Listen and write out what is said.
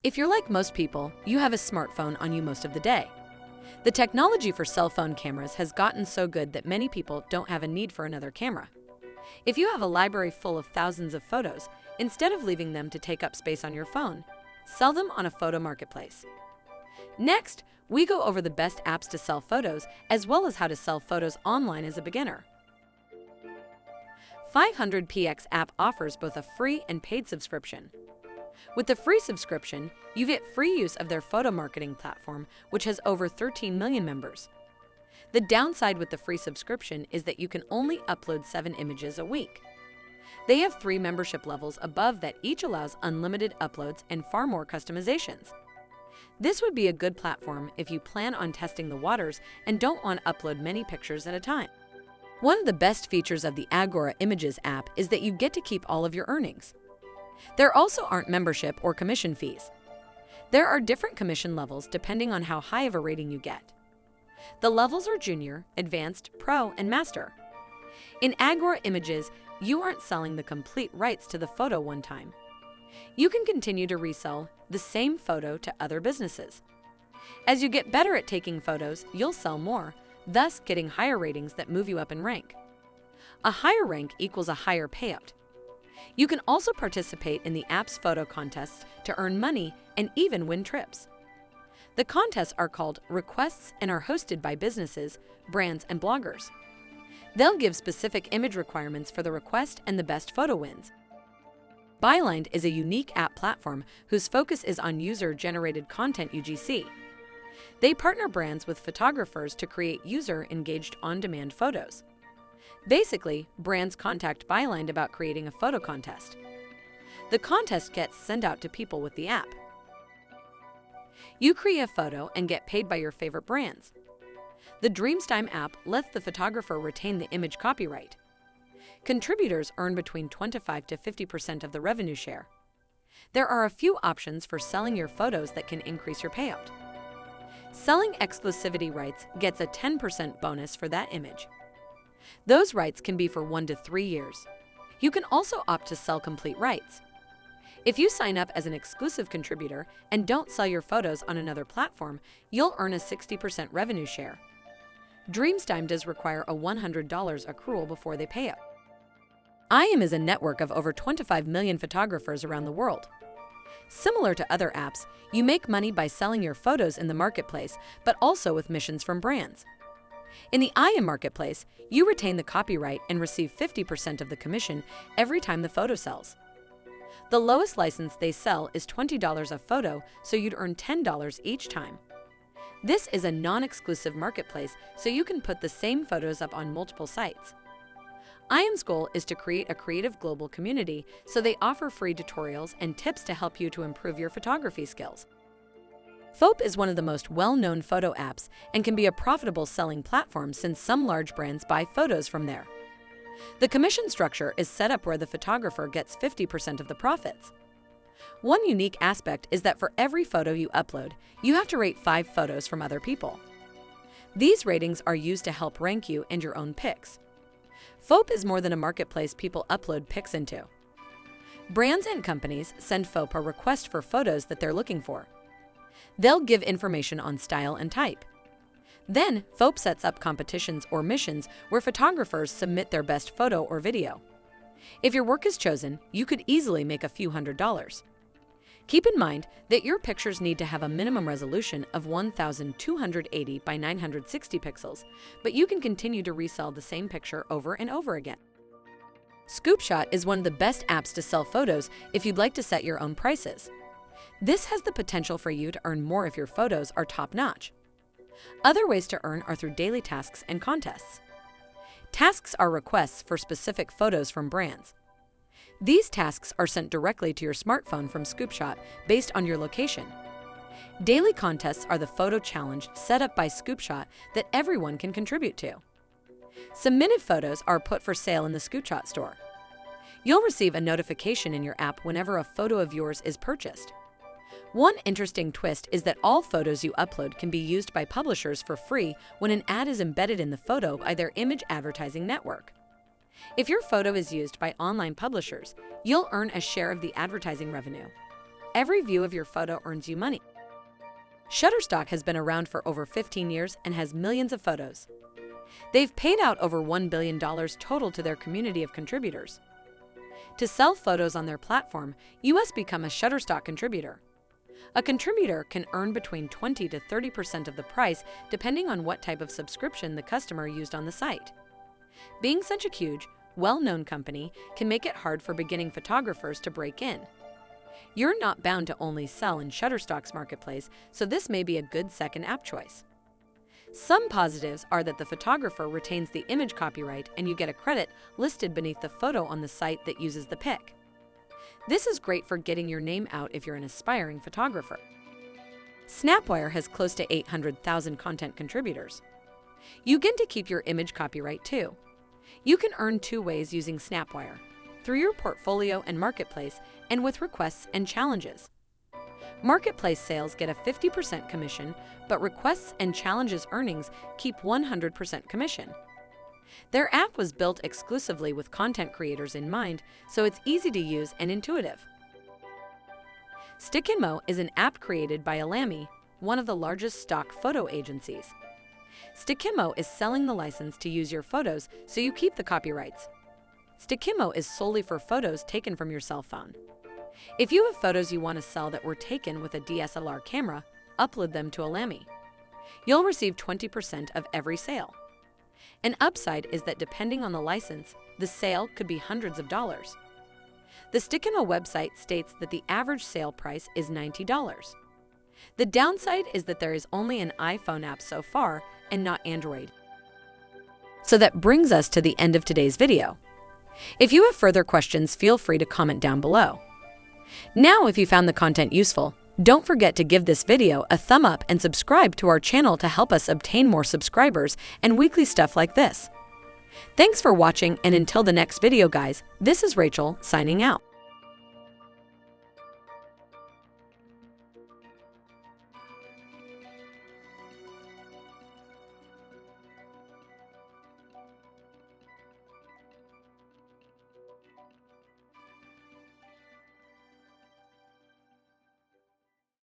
If you're like most people, you have a smartphone on you most of the day. The technology for cell phone cameras has gotten so good that many people don't have a need for another camera. If you have a library full of thousands of photos, instead of leaving them to take up space on your phone, sell them on a photo marketplace. Next, we go over the best apps to sell photos, as well as how to sell photos online as a beginner. 500px app offers both a free and paid subscription. With the free subscription, you get free use of their photo marketing platform, which has over 13 million members. The downside with the free subscription is that you can only upload 7 images a week. They have 3 membership levels above that each allows unlimited uploads and far more customizations. This would be a good platform if you plan on testing the waters and don't want to upload many pictures at a time. One of the best features of the Agora Images app is that you get to keep all of your earnings. There also aren't membership or commission fees. There are different commission levels depending on how high of a rating you get. The levels are Junior, Advanced, Pro, and Master. In Agora Images, you aren't selling the complete rights to the photo one time. You can continue to resell the same photo to other businesses. As you get better at taking photos, you'll sell more, thus getting higher ratings that move you up in rank. A higher rank equals a higher payout. You can also participate in the app's photo contests to earn money and even win trips. The contests are called requests and are hosted by businesses, brands, and bloggers. They'll give specific image requirements for the request and the best photo wins. Bylined is a unique app platform whose focus is on user-generated content UGC. They partner brands with photographers to create user-engaged on-demand photos. Basically, brands contact Bylined about creating a photo contest. The contest gets sent out to people with the app. You create a photo and get paid by your favorite brands. The Dreamstime app lets the photographer retain the image copyright. Contributors earn between 25 to 50% of the revenue share. There are a few options for selling your photos that can increase your payout. Selling exclusivity rights gets a 10% bonus for that image. Those rights can be for 1 to 3 years. You can also opt to sell complete rights. If you sign up as an exclusive contributor and don't sell your photos on another platform, you'll earn a 60% revenue share. Dreamstime does require a $100 accrual before they pay out. IM is a network of over 25 million photographers around the world. Similar to other apps, you make money by selling your photos in the marketplace, but also with missions from brands. In the IM marketplace, you retain the copyright and receive 50% of the commission every time the photo sells. The lowest license they sell is $20 a photo, so you'd earn $10 each time. This is a non-exclusive marketplace, so you can put the same photos up on multiple sites. IM's goal is to create a creative global community, so they offer free tutorials and tips to help you to improve your photography skills. Fopa is one of the most well-known photo apps and can be a profitable selling platform since some large brands buy photos from there. The commission structure is set up where the photographer gets 50% of the profits. One unique aspect is that for every photo you upload, you have to rate 5 photos from other people. These ratings are used to help rank you and your own pics. Fopa is more than a marketplace people upload pics into. Brands and companies send Fopa requests for photos that they're looking for. They'll give information on style and type. Then, Fopa sets up competitions or missions where photographers submit their best photo or video. If your work is chosen, you could easily make a few $100s. Keep in mind that your pictures need to have a minimum resolution of 1280 by 960 pixels, but you can continue to resell the same picture over and over again. Scoopshot is one of the best apps to sell photos if you'd like to set your own prices. This has the potential for you to earn more if your photos are top-notch. Other ways to earn are through daily tasks and contests. Tasks are requests for specific photos from brands. These tasks are sent directly to your smartphone from Scoopshot based on your location. Daily contests are the photo challenge set up by Scoopshot that everyone can contribute to. Submitted photos are put for sale in the Scoopshot store. You'll receive a notification in your app whenever a photo of yours is purchased. One interesting twist is that all photos you upload can be used by publishers for free when an ad is embedded in the photo by their image advertising network. If your photo is used by online publishers, you'll earn a share of the advertising revenue. every view of your photo earns you money. Shutterstock has been around for over 15 years and has millions of photos. They've paid out over $1 billion total to their community of contributors. To sell photos on their platform, you must become a Shutterstock contributor. A contributor can earn between 20 to 30% of the price depending on what type of subscription the customer used on the site. Being such a huge, well-known company can make it hard for beginning photographers to break in. You're not bound to only sell in Shutterstock's marketplace, so this may be a good second app choice. Some positives are that the photographer retains the image copyright and you get a credit listed beneath the photo on the site that uses the pic. This is great for getting your name out if you're an aspiring photographer. Snapwire has close to 800,000 content contributors. You get to keep your image copyright too. You can earn two ways using Snapwire: through your portfolio and marketplace, and with requests and challenges. Marketplace sales get a 50% commission, but requests and challenges earnings keep 100% commission. Their app was built exclusively with content creators in mind, so it's easy to use and intuitive. StickMo is an app created by Alamy, one of the largest stock photo agencies. StickMo is selling the license to use your photos, so you keep the copyrights. StickMo is solely for photos taken from your cell phone. If you have photos you want to sell that were taken with a DSLR camera, upload them to Alamy. You'll receive 20% of every sale. An upside is that depending on the license, the sale could be hundreds of dollars. The StickMo website states that the average sale price is $90. The downside is that there is only an iPhone app so far and not Android. So that brings us to the end of today's video. If you have further questions, feel free to comment down below. Now, if you found the content useful, don't forget to give this video a thumb up and subscribe to our channel to help us obtain more subscribers and weekly stuff like this. Thanks for watching, and until the next video guys, this is Rachel signing out.